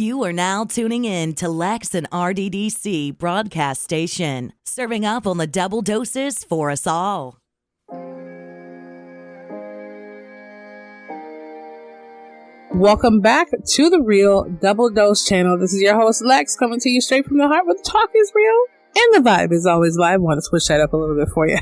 You are now tuning in to Lex and RDDC broadcast station, serving up on the double doses for us all. Welcome back to the Real Double Dose channel. This is your host Lex, coming to you straight from the heart where the talk is real and the vibe is always live. I want to switch that up a little bit for you.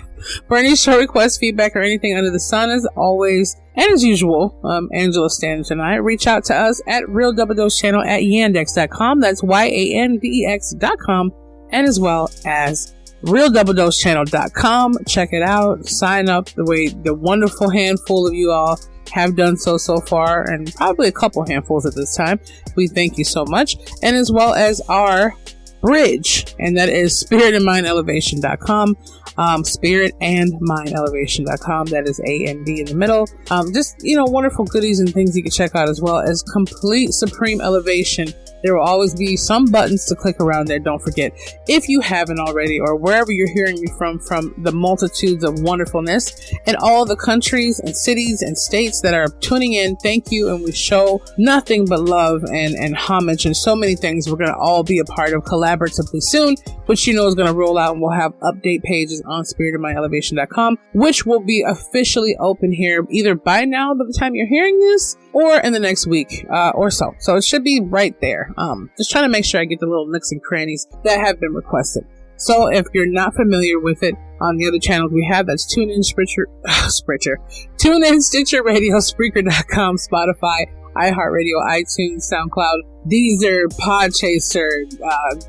For any show requests, feedback, or anything under the sun, as always, and as usual, Angela stands tonight. Reach out to us at Real Double Dose channel at yandex.com. That's yandex.com, and as well as realdoubledosechannel.com. Check it out. Sign up the way the wonderful handful of you all have done so far, and probably a couple handfuls at this time. We thank you so much. And as well as our bridge, and that is spiritandmindelevation.com. spiritandmindelevation.com. That is AND in the middle. Just, wonderful goodies and things you can check out, as well as Complete Supreme Elevation. There will always be some buttons to click around there. Don't forget, if you haven't already, or wherever you're hearing me from the multitudes of wonderfulness in all the countries and cities and states that are tuning in, thank you. And we show nothing but love and homage and so many things we're going to all be a part of collaboratively soon, which is going to roll out, and we'll have update pages on spiritandmindelevation.com, which will be officially open here either by now, by the time you're hearing this, or in the next week or so. So it should be right there. Just trying to make sure I get the little nooks and crannies that have been requested. So if you're not familiar with it, on the other channels we have, that's TuneIn, TuneIn, Stitcher Radio, Spreaker.com, Spotify, iHeartRadio, iTunes, SoundCloud, Deezer, Podchaser,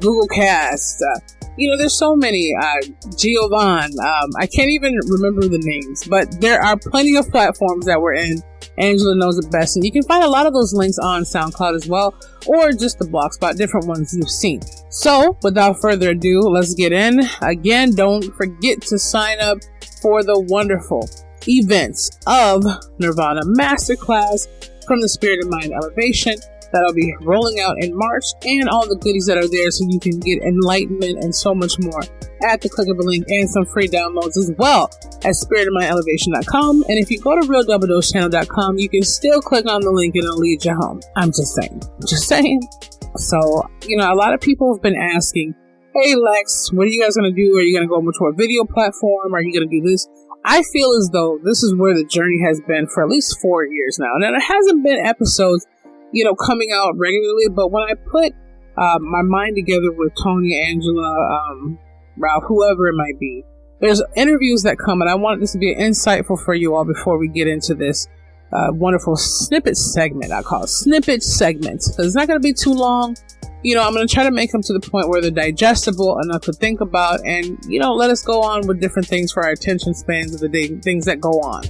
Google Cast. There's so many. Giovanni. I can't even remember the names, but there are plenty of platforms that we're in. Angela knows it best, and you can find a lot of those links on SoundCloud as well, or just the Blogspot, different ones you've seen. So, without further ado, let's get in. Again, don't forget to sign up for the wonderful events of Nirvana Masterclass from the Spirit and Mind Elevation. That'll be rolling out in March, and all the goodies that are there so you can get enlightenment and so much more at the click of a link, and some free downloads as well at spiritandmindelevation.com. And if you go to realdoubledosechannel.com, you can still click on the link and it'll lead you home. I'm just saying. So, a lot of people have been asking, hey Lex, what are you guys going to do? Are you going to go over to a video platform? Are you going to do this? I feel as though this is where the journey has been for at least 4 years now. Now, there hasn't been episodes coming out regularly, but when I put my mind together with Tony, Angela, Ralph, whoever it might be, there's interviews that come, and I want this to be insightful for you all before we get into this wonderful snippet segment. I call it snippet segments, because it's not going to be too long. I'm going to try to make them to the point where they're digestible enough to think about, and let us go on with different things for our attention spans of the day, things that go on.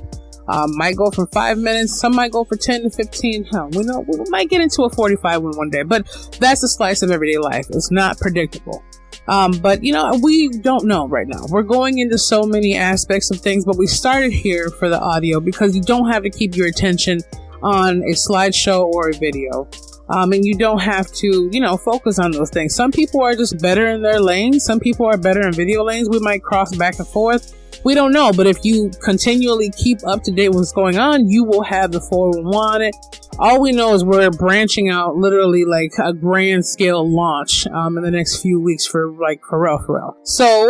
Might go from 5 minutes, some might go for 10 to 15. We might get into a 45 one day, but that's a slice of everyday life. It's not predictable. But we don't know right now. We're going into so many aspects of things, but we started here for the audio because you don't have to keep your attention on a slideshow or a video. And you don't have to, focus on those things. Some people are just better in their lanes. Some people are better in video lanes. We might cross back and forth. We don't know, but if you continually keep up to date with what's going on, you will have the 411 on it. All we know is we're branching out literally like a grand scale launch in the next few weeks for real. So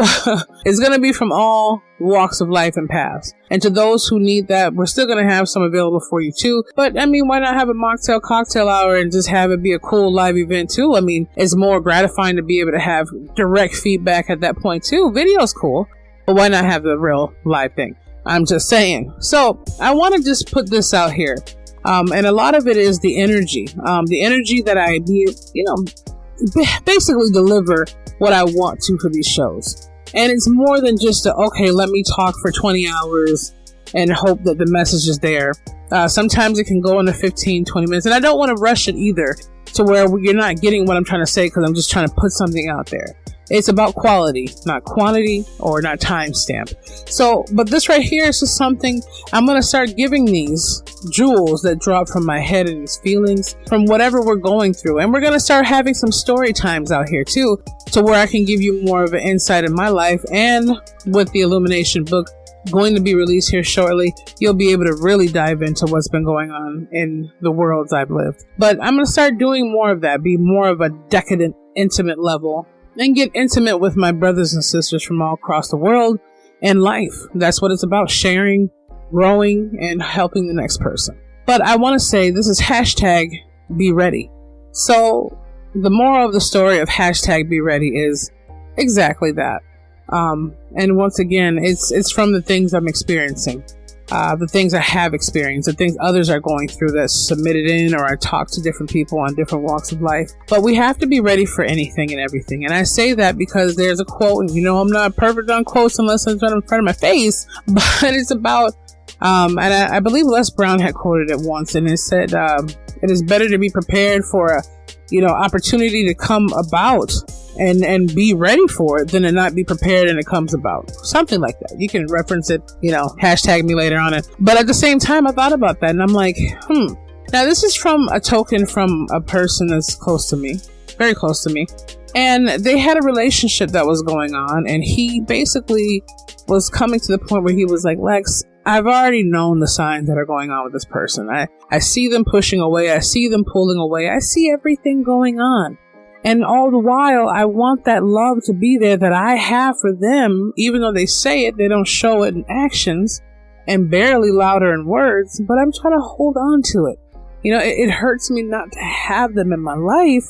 it's going to be from all walks of life and paths. And to those who need that, we're still going to have some available for you too. But why not have a mocktail cocktail hour and just have it be a cool live event too? It's more gratifying to be able to have direct feedback at that point too. Video's cool. But why not have the real live thing? I'm just saying. So I want to just put this out here. And a lot of it is the energy that I, basically deliver what I want to for these shows. And it's more than just let me talk for 20 hours and hope that the message is there. Sometimes it can go into 15, 20 minutes. And I don't want to rush it either to where you're not getting what I'm trying to say because I'm just trying to put something out there. It's about quality, not quantity or not timestamp. So, but this right here is just something I'm going to start giving these jewels that drop from my head and these feelings from whatever we're going through. And we're going to start having some story times out here too, to where I can give you more of an insight in my life. And with the Illumination book, going to be released here shortly, you'll be able to really dive into what's been going on in the worlds I've lived. But I'm going to start doing more of that, be more of a decadent, intimate level, and get intimate with my brothers and sisters from all across the world and life. That's what it's about, sharing, growing, and helping the next person. But I want to say this is hashtag be ready. So the moral of the story of hashtag be ready is exactly that. And once again, it's from the things I'm experiencing, the things I have experienced, the things others are going through that submitted in, or I talk to different people on different walks of life. But we have to be ready for anything and everything. And I say that because there's a quote, and I'm not perfect on quotes unless it's right in front of my face, but it's about, and I believe Les Brown had quoted it once, and it said, it is better to be prepared for a, opportunity to come about and be ready for it than to not be prepared and it comes about. Something like that. You can reference it, hashtag me later on it. But at the same time, I thought about that and I'm like, Now this is from a token from a person that's close to me, very close to me. And they had a relationship that was going on, and he basically was coming to the point where he was like, Lex, I've already known the signs that are going on with this person. I see them pushing away. I see them pulling away. I see everything going on. And all the while, I want that love to be there that I have for them. Even though they say it, they don't show it in actions and barely louder in words, but I'm trying to hold on to it. It hurts me not to have them in my life,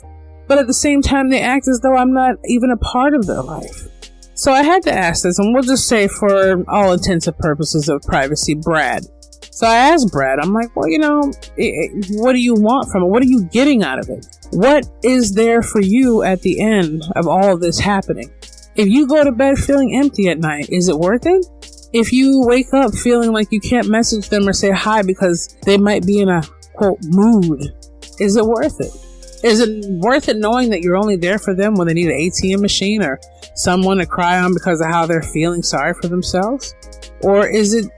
but at the same time, they act as though I'm not even a part of their life. So I had to ask this, and we'll just say for all intents and purposes of privacy, Brad. So I asked Brad, I'm like, well, what do you want from it? What are you getting out of it? What is there for you at the end of all of this happening? If you go to bed feeling empty at night, is it worth it? If you wake up feeling like you can't message them or say hi because they might be in a, quote, mood, is it worth it? Is it worth it knowing that you're only there for them when they need an ATM machine or someone to cry on because of how they're feeling sorry for themselves? Or is it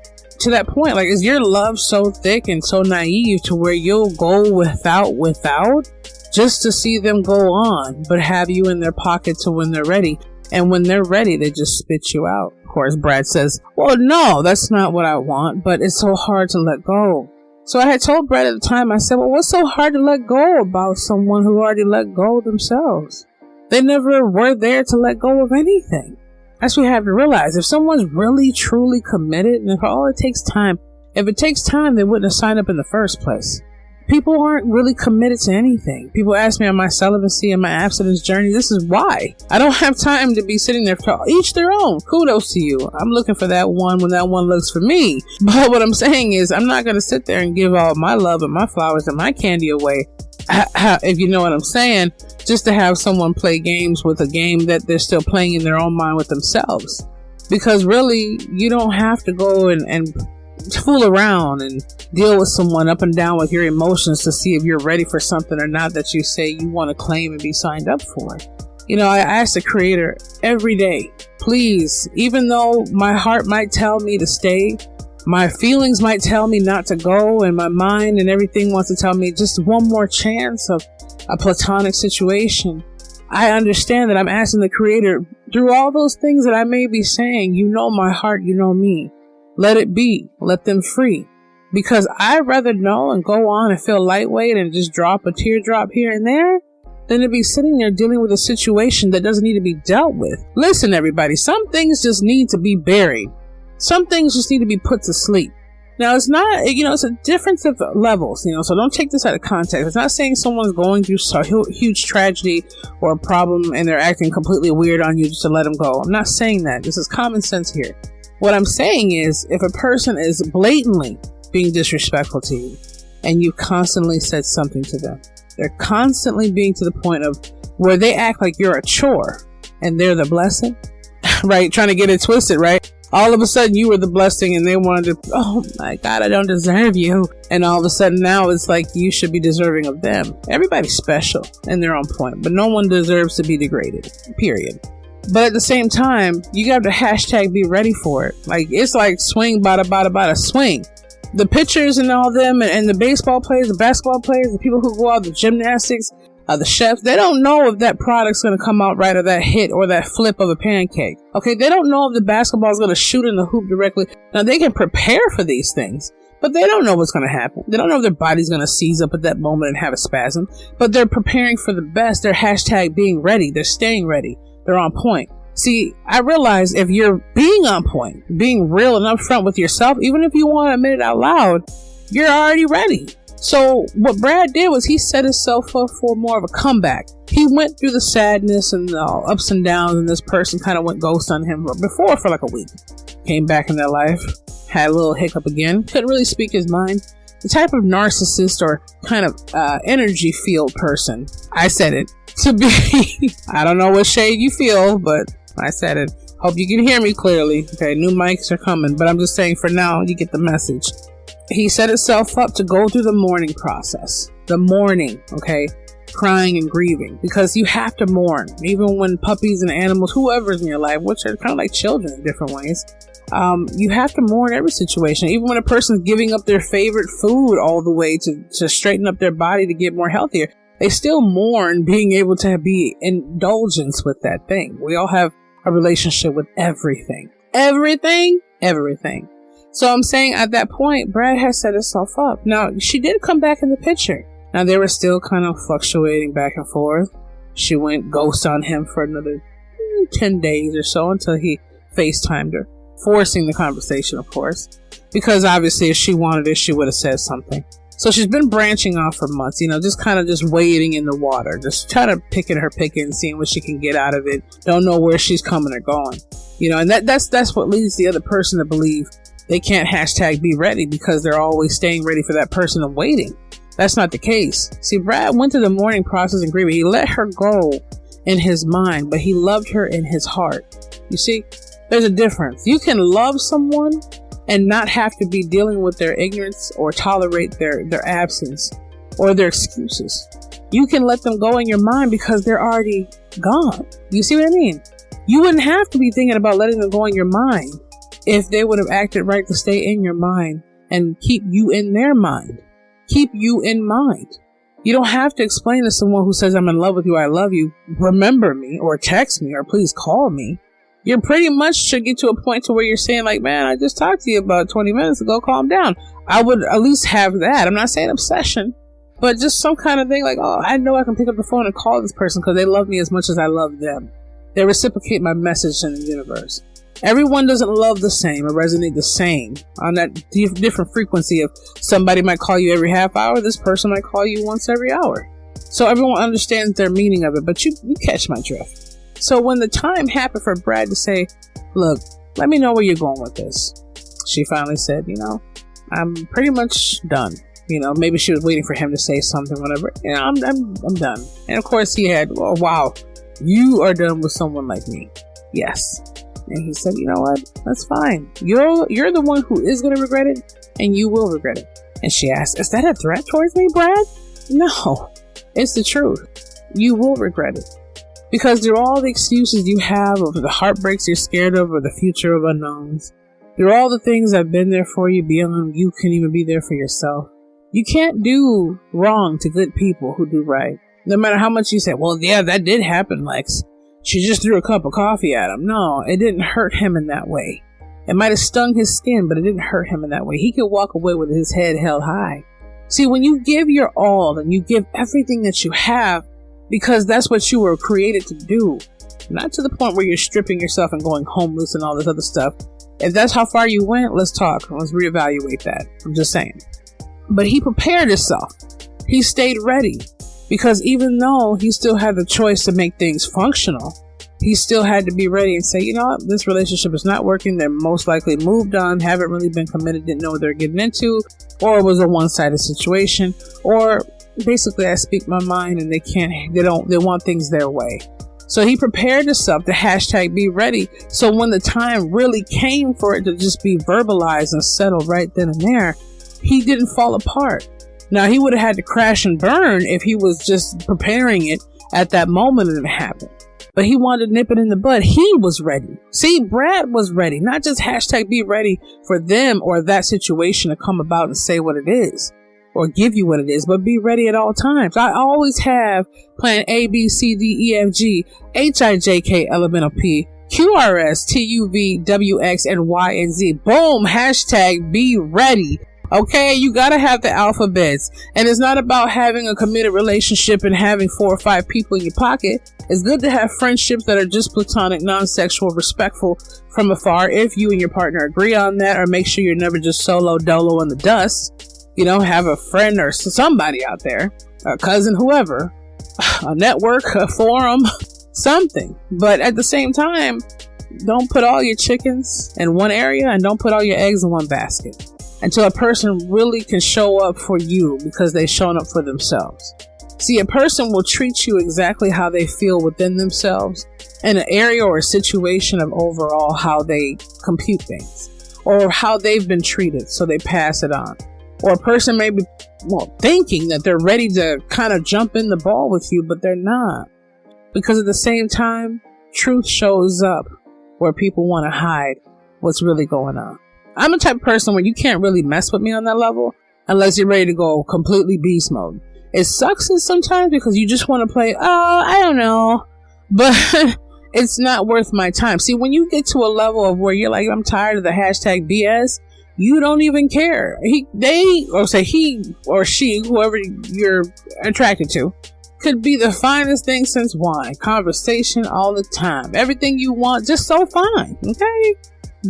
to that point, like, is your love so thick and so naive to where you'll go without just to see them go on, but have you in their pocket to when they're ready? And when they're ready, they just spit you out. Of course, Brad says, well, no, that's not what I want, but it's so hard to let go. So I had told Brad at the time, I said, well, what's so hard to let go about someone who already let go themselves? They never were there to let go of anything. That's what you have to realize. If someone's really, truly committed, and if it takes time, they wouldn't have signed up in the first place. People aren't really committed to anything. People ask me on my celibacy and my abstinence journey. This is why. I don't have time to be sitting there for each their own. Kudos to you. I'm looking for that one when that one looks for me. But what I'm saying is I'm not going to sit there and give all my love and my flowers and my candy away, if you know what I'm saying, just to have someone play games with a game that they're still playing in their own mind with themselves. Because really, you don't have to go and fool around and deal with someone up and down with your emotions to see if you're ready for something or not that you say you want to claim and be signed up for. I ask the Creator every day, please, even though my heart might tell me to stay, my feelings might tell me not to go, and my mind and everything wants to tell me just one more chance of a platonic situation. I understand that I'm asking the Creator, through all those things that I may be saying, you know my heart, you know me. Let it be. Let them free. Because I'd rather know and go on and feel lightweight and just drop a teardrop here and there than to be sitting there dealing with a situation that doesn't need to be dealt with. Listen, everybody, some things just need to be buried. Some things just need to be put to sleep. Now, it's not, it's a difference of levels, so don't take this out of context. It's not saying someone's going through a huge tragedy or a problem and they're acting completely weird on you just to let them go. I'm not saying that. This is common sense here. What I'm saying is, if a person is blatantly being disrespectful to you and you constantly said something to them, they're constantly being to the point of where they act like you're a chore and they're the blessing, right? Trying to get it twisted, right? All of a sudden you were the blessing and they wanted to, oh my God, I don't deserve you. And all of a sudden now it's like you should be deserving of them. Everybody's special in their own point, but no one deserves to be degraded, period. But at the same time, you got to hashtag be ready for it. Like, it's like swing, bada, swing. The pitchers and all them and the baseball players, the basketball players, the people who go out, the gymnastics, the chefs, they don't know if that product's going to come out right or that hit or that flip of a pancake. Okay, they don't know if the basketball is going to shoot in the hoop directly. Now, they can prepare for these things, but they don't know what's going to happen. They don't know if their body's going to seize up at that moment and have a spasm, but they're preparing for the best. They're hashtag being ready. They're staying ready. They're on point. See, I realize if you're being on point, being real and upfront with yourself, even if you want to admit it out loud, you're already ready. So what Brad did was he set himself up for more of a comeback. He went through the sadness and the ups and downs, and this person kind of went ghost on him before for like a week. Came back in their life, had a little hiccup again, couldn't really speak his mind. The type of narcissist or kind of energy field person, I said it, to be, I don't know what shade you feel, but I said it. Hope you can hear me clearly. Okay, new mics are coming, but I'm just saying for now, you get the message. He set himself up to go through the mourning process. The mourning, okay? Crying and grieving. Because you have to mourn. Even when puppies and animals, whoever's in your life, which are kind of like children in different ways, you have to mourn every situation. Even when a person's giving up their favorite food all the way to straighten up their body to get more healthier, they still mourn being able to be indulgence with that thing. We all have a relationship with everything. Everything. So I'm saying at that point, Brad has set herself up. Now, she did come back in the picture. Now, they were still kind of fluctuating back and forth. She went ghost on him for another 10 days or so until he FaceTimed her, forcing the conversation, of course, because obviously if she wanted it, she would have said something. So she's been branching off for months, just wading in the water, just trying to picking, seeing what she can get out of it. Don't know where she's coming or going, and that's what leads the other person to believe they can't hashtag be ready because they're always staying ready for that person and waiting. That's not the case. See, Brad went through the mourning process and grieving. He let her go in his mind, but he loved her in his heart. You see, there's a difference. You can love someone and not have to be dealing with their ignorance or tolerate their absence or their excuses. You can let them go in your mind because they're already gone. You see what I mean? You wouldn't have to be thinking about letting them go in your mind if they would have acted right to stay in your mind and keep you in their mind. Keep you in mind. You don't have to explain to someone who says, I'm in love with you, I love you, remember me, or text me, or please call me. You pretty much should get to a point to where you're saying, like, man, I just talked to you about 20 minutes ago, calm down. I would at least have that. I'm not saying obsession, but just some kind of thing like, oh, I know I can pick up the phone and call this person because they love me as much as I love them. They reciprocate my message in the universe. Everyone doesn't love the same or resonate the same on that different frequency of somebody might call you every half hour. This person might call you once every hour. So everyone understands their meaning of it, but you catch my drift. So when the time happened for Brad to say, look, let me know where you're going with this, she finally said, I'm pretty much done. Maybe she was waiting for him to say something, whatever. I'm done. And of course he had, oh, wow, you are done with someone like me. Yes. And he said, you know what? That's fine. You're the one who is going to regret it, and you will regret it. And she asked, is that a threat towards me, Brad? No, it's the truth. You will regret it. Because through all the excuses you have over the heartbreaks you're scared of or the future of unknowns, through all the things that have been there for you beyond you can even be there for yourself, you can't do wrong to good people who do right. No matter how much you say, well, yeah, that did happen, Lex. She just threw a cup of coffee at him. No, it didn't hurt him in that way. It might have stung his skin, but it didn't hurt him in that way. He could walk away with his head held high. See, when you give your all and you give everything that you have, because that's what you were created to do, not to the point where you're stripping yourself and going homeless and all this other stuff. If that's how far you went, let's talk. Let's reevaluate that. I'm just saying. But he prepared himself. He stayed ready. Because even though he still had the choice to make things functional, he still had to be ready and say, you know what, this relationship is not working. They're most likely moved on, haven't really been committed, didn't know what they're getting into, or it was a one-sided situation, or basically I speak my mind and they want things their way. So he prepared himself to hashtag be ready. So when the time really came for it to just be verbalized and settled right then and there, he didn't fall apart. Now, he would have had to crash and burn if he was just preparing it at that moment and it happened. But he wanted to nip it in the bud. He was ready. See, Brad was ready. Not just hashtag be ready for them or that situation to come about and say what it is. or give you what it is, but be ready at all times. I always have plan A, B, C, D, E, F, G, H, I, J, K, L, M, N, O, P, Q, R, S, T, U, V, W, X, and Y, and Z. Boom. Hashtag be ready. Okay, you gotta have the alphabets. And it's not about having a committed relationship and having 4 or 5 people in your pocket. It's good to have friendships that are just platonic, non-sexual, respectful from afar, if you and your partner agree on that, or make sure you're never just solo dolo in the dust. You know, have a friend or somebody out there, a cousin, whoever, a network, a forum, something. But at the same time, don't put all your chickens in one area and don't put all your eggs in one basket until a person really can show up for you because they've shown up for themselves. See, a person will treat you exactly how they feel within themselves in an area or a situation of overall how they compute things or how they've been treated, so they pass it on. Or a person may be thinking that they're ready to kind of jump in the ball with you, but they're not. Because at the same time, truth shows up where people want to hide what's really going on. I'm the type of person where you can't really mess with me on that level unless you're ready to go completely beast mode. It sucks sometimes because you just want to play, I don't know, but it's not worth my time. See, when you get to a level of where you're like, I'm tired of the hashtag BS, you don't even care. He or she, whoever you're attracted to, could be the finest thing since wine. Conversation all the time. Everything you want, just so fine. Okay?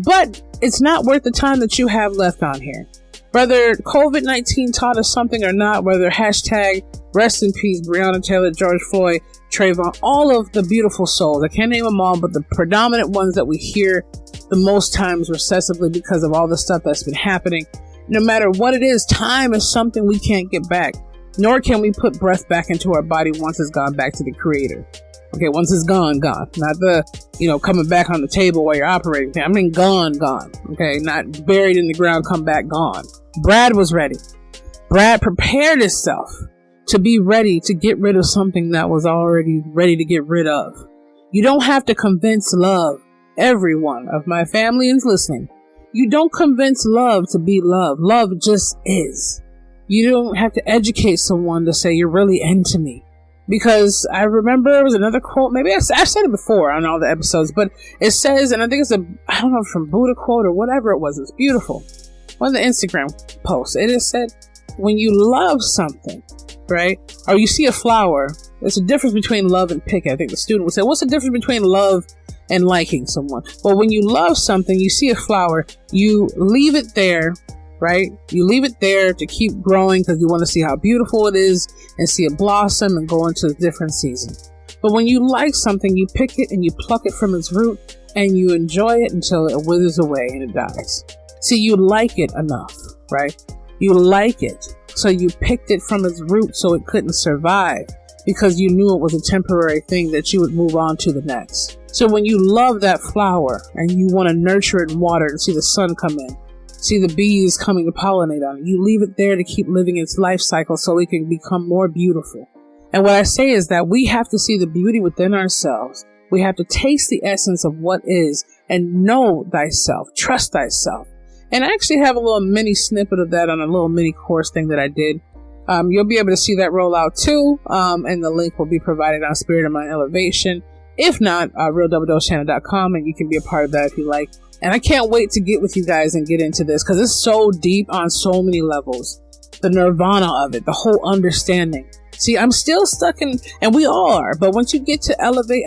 But it's not worth the time that you have left on here. Whether COVID-19 taught us something or not, whether hashtag rest in peace, Breonna Taylor, George Floyd, Trayvon, all of the beautiful souls. I can't name them all, but the predominant ones that we hear the most times recessively because of all the stuff that's been happening. No matter what it is, time is something we can't get back. Nor can we put breath back into our body once it's gone back to the creator. Okay, once it's gone. Not the, coming back on the table while you're operating. I mean, gone. Okay, not buried in the ground, come back, gone. Brad was ready. Brad prepared himself to be ready to get rid of something that was already ready to get rid of. You don't have to convince love. Every one of my family is listening. You don't convince love to be love. Love just is. You don't have to educate someone to say you're really into me. Because I remember it was another quote, maybe I've said it before on all the episodes, but it says, and I think it's I don't know, from Buddha quote or whatever it was, it's beautiful. One of the Instagram posts, it is said, when you love something, right, or you see a flower, there's a difference between love and pick. I think the student would say, what's the difference between love and liking someone? Well, when you love something, you see a flower, you leave it there, right? You leave it there to keep growing because you want to see how beautiful it is and see it blossom and go into a different season. But when you like something, you pick it and you pluck it from its root and you enjoy it until it withers away and it dies. See, you like it enough, right? You like it. So you picked it from its root so it couldn't survive because you knew it was a temporary thing that you would move on to the next. So when you love that flower and you want to nurture it and water it and see the sun come in, see the bees coming to pollinate on it, you leave it there to keep living its life cycle so it can become more beautiful. And what I say is that we have to see the beauty within ourselves. We have to taste the essence of what is and know thyself, trust thyself. And I actually have a little mini snippet of that on a little mini course thing that I did. You'll be able to see that roll out too. And the link will be provided on Spirit of Mind Elevation. If not, realdoubledosechannel.com, and you can be a part of that if you like. And I can't wait to get with you guys and get into this because it's so deep on so many levels. The nirvana of it, the whole understanding. See, I'm still stuck in, and we all are, but once you get to elevate,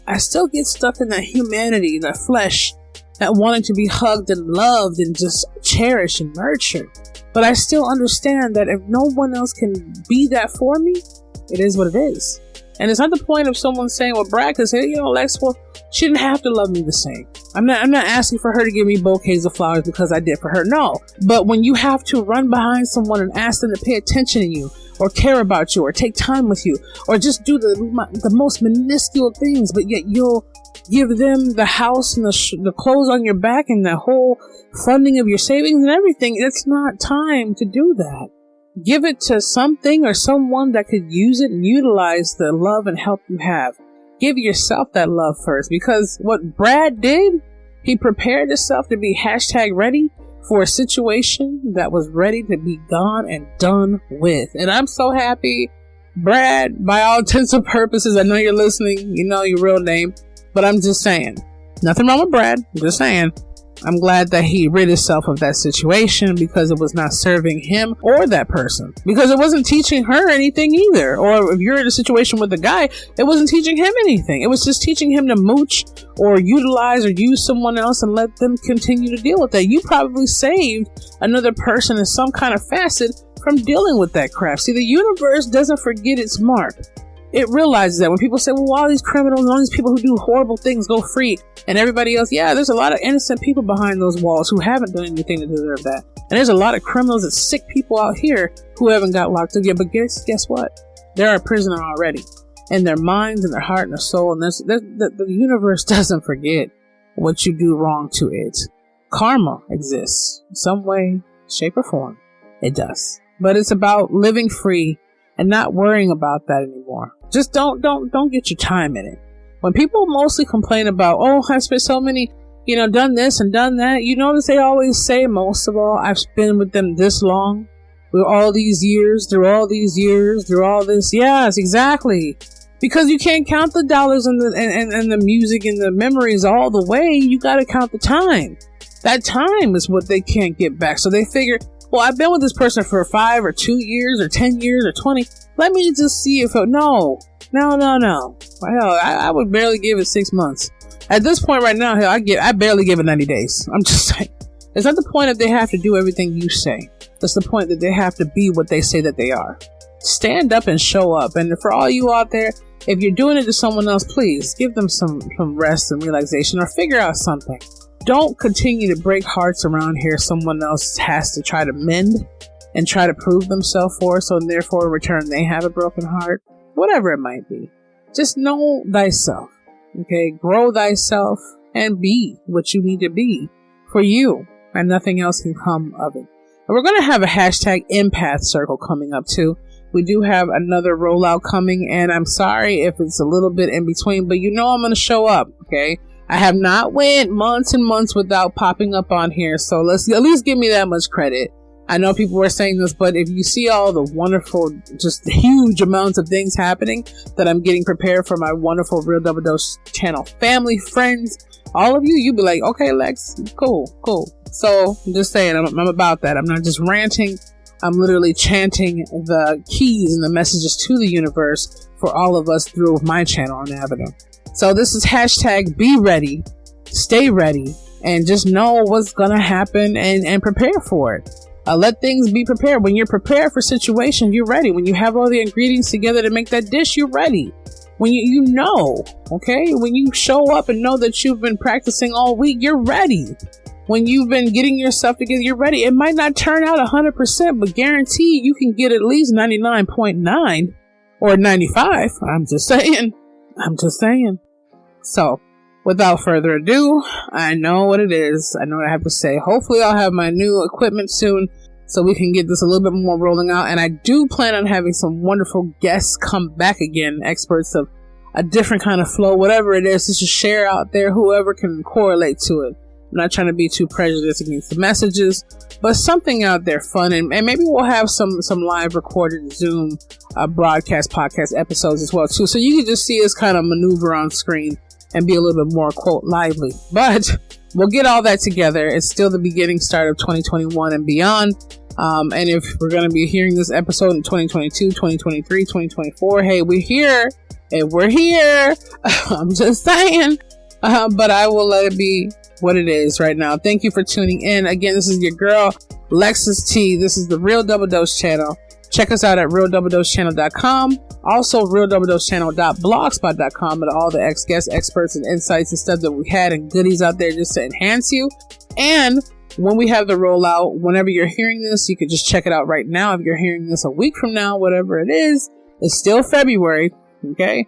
I still get stuck in that humanity, that flesh, that wanting to be hugged and loved and just cherished and nurtured. But I still understand that if no one else can be that for me, it is what it is. And it's not the point of someone saying, well, Brad could say, Lex, well, she didn't have to love me the same. I'm not asking for her to give me bouquets of flowers because I did for her. No. But when you have to run behind someone and ask them to pay attention to you or care about you or take time with you or just do the most minuscule things, but yet you'll give them the house and the clothes on your back and the whole funding of your savings and everything, it's not time to do that. Give it to something or someone that could use it and utilize the love and help you have. Give yourself that love first, because what Brad did, he prepared himself to be hashtag ready for a situation that was ready to be gone and done with. And I'm so happy, Brad, by all intents and purposes. I know you're listening, you know your real name, but I'm just saying, nothing wrong with Brad. I'm just saying, I'm glad that he rid himself of that situation because it was not serving him or that person, because it wasn't teaching her anything either. Or if you're in a situation with a guy, it wasn't teaching him anything. It was just teaching him to mooch or utilize or use someone else and let them continue to deal with that. You probably saved another person in some kind of facet from dealing with that crap. See, the universe doesn't forget its mark. It realizes that when people say, well, all these criminals and all these people who do horrible things go free, and everybody else, yeah, there's a lot of innocent people behind those walls who haven't done anything to deserve that. And there's a lot of criminals and sick people out here who haven't got locked up yet. But guess what? They're a prisoner already. In their minds and their heart and their soul. And the universe doesn't forget what you do wrong to it. Karma exists in some way, shape, or form. It does. But it's about living free and not worrying about that anymore. Just don't get your time in it. When people mostly complain about, oh, I've spent so many, done this and done that, you notice they always say, most of all, I've been with them this long, through all these years, through all this. Yes, exactly. Because you can't count the dollars and the music and the memories all the way. You got to count the time. That time is what they can't get back. So they figure, well, I've been with this person for 5 or 2 years or 10 years or 20. Let me just see if no. Hell, I would barely give it 6 months. At this point right now, hell, I barely give it 90 days. I'm just saying. It's not the point that they have to do everything you say. It's the point that they have to be what they say that they are. Stand up and show up. And for all you out there, if you're doing it to someone else, please give them some rest and relaxation or figure out something. Don't continue to break hearts around here someone else has to try to mend and try to prove themselves for, so therefore in return they have a broken heart. Whatever it might be. Just know thyself. Okay? Grow thyself and be what you need to be for you, and nothing else can come of it. And we're going to have a hashtag empath circle coming up too. We do have another rollout coming, and I'm sorry if it's a little bit in between, but I'm going to show up. Okay? I have not went months and months without popping up on here, so let's at least give me that much credit. I know people were saying this, but if you see all the wonderful, just huge amounts of things happening that I'm getting prepared for my wonderful Real Double Dose channel family, friends, all of you be like, okay, Lex, cool. So I'm just saying, I'm about that. I'm not just ranting. I'm literally chanting the keys and the messages to the universe for all of us through my channel on Avenue. So this is hashtag be ready, stay ready, and just know what's going to happen and prepare for it. Let things be prepared. When you're prepared for situations, you're ready. When you have all the ingredients together to make that dish, you're ready. When you know, okay? When you show up and know that you've been practicing all week, you're ready. When you've been getting yourself together, you're ready. It might not turn out 100%, but guarantee you can get at least 99.9 or 95. I'm just saying. So, without further ado, I know what it is. I know what I have to say. Hopefully I'll have my new equipment soon so we can get this a little bit more rolling out. And I do plan on having some wonderful guests come back again, experts of a different kind of flow, whatever it is, just to share out there, whoever can correlate to it. I'm not trying to be too prejudiced against the messages, but something out there fun. And maybe we'll have some live recorded Zoom broadcast podcast episodes as well too. So you can just see us kind of maneuver on screen and be a little bit more, quote, lively. But we'll get all that together. It's still the beginning start of 2021 and beyond. And if we're going to be hearing this episode in 2022, 2023, 2024, hey, we're here. And we're here. I'm just saying. But I will let it be what it is right now. Thank you for tuning in. Again, this is your girl, Lexus T. This is the Real Double Dose channel. Check us out at realdoubledosechannel.com. Also, realdoubledosechannel.blogspot.com, and all the guest experts and insights and stuff that we had and goodies out there just to enhance you. And when we have the rollout, whenever you're hearing this, you can just check it out right now. If you're hearing this a week from now, whatever it is, it's still February. Okay.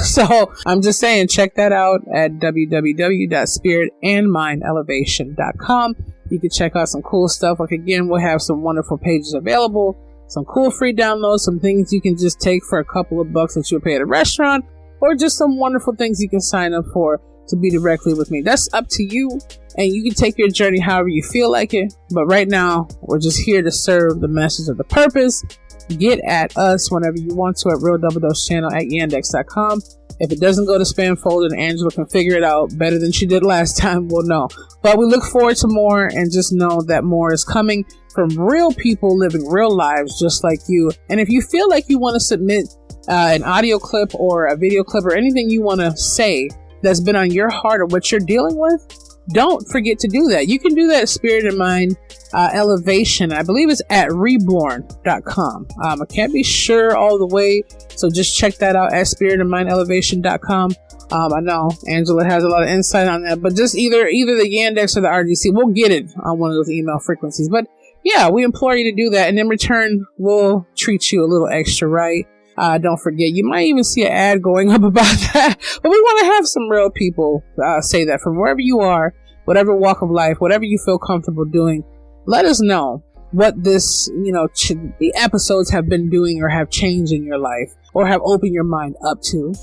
So I'm just saying, check that out at www.spiritandmindelevation.com. You can check out some cool stuff. Like, again, we'll have some wonderful pages available, some cool free downloads, some things you can just take for a couple of bucks that you'll pay at a restaurant, or just some wonderful things you can sign up for to be directly with me. That's up to you, and you can take your journey however you feel like it. But right now, we're just here to serve the message of the purpose. Get at us whenever you want to at Real Double Dose Channel at yandex.com. If it doesn't go to spam folder and Angela can figure it out better than she did last time, we'll know. But we look forward to more, and just know that more is coming from real people living real lives just like you. And if you feel like you want to submit an audio clip or a video clip or anything you want to say that's been on your heart or what you're dealing with, don't forget to do that. You can do that at Spirit and Mind Elevation. I believe it's at reborn.com. I can't be sure all the way, so just check that out at spiritandmindelevation.com. I know Angela has a lot of insight on that, but just either the Yandex or the RDC, we'll get it on one of those email frequencies. But yeah, we implore you to do that, and in return, we'll treat you a little extra right. Don't forget, you might even see an ad going up about that, but we want to have some real people say that from wherever you are, whatever walk of life, whatever you feel comfortable doing. Let us know what this, the episodes have been doing or have changed in your life or have opened your mind up to.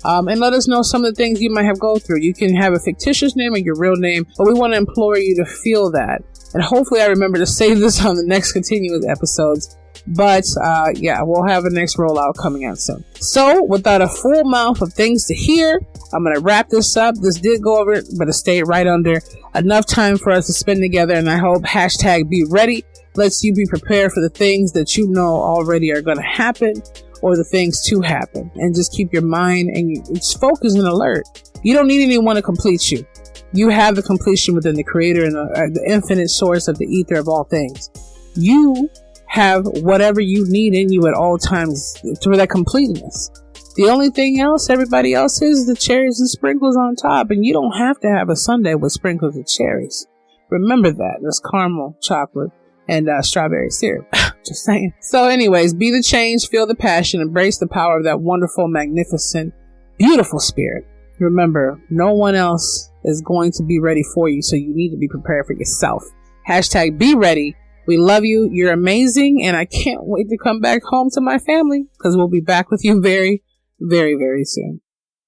And let us know some of the things you might have go through. You can have a fictitious name or your real name, but we want to implore you to feel that. And hopefully I remember to save this on the next continuous episodes. But yeah, we'll have a next rollout coming out soon. So without a full mouth of things to hear, I'm going to wrap this up. This did go over, but it stayed right under enough time for us to spend together. And I hope hashtag be ready lets you be prepared for the things that you know already are going to happen or the things to happen. And just keep your mind and it's focused and alert. You don't need anyone to complete you. You have the completion within the Creator and the infinite source of the ether of all things. You have whatever you need in you at all times for that completeness. The only thing else everybody else is the cherries and sprinkles on top, and you don't have to have a sundae with sprinkles of cherries. Remember that. That's caramel, chocolate, and strawberry syrup. Just saying. So anyways, be the change, feel the passion, embrace the power of that wonderful, magnificent, beautiful spirit. Remember, no one else is going to be ready for you, so you need to be prepared for yourself. Hashtag be ready. We love you. You're amazing. And I can't wait to come back home to my family because we'll be back with you very, very, very soon.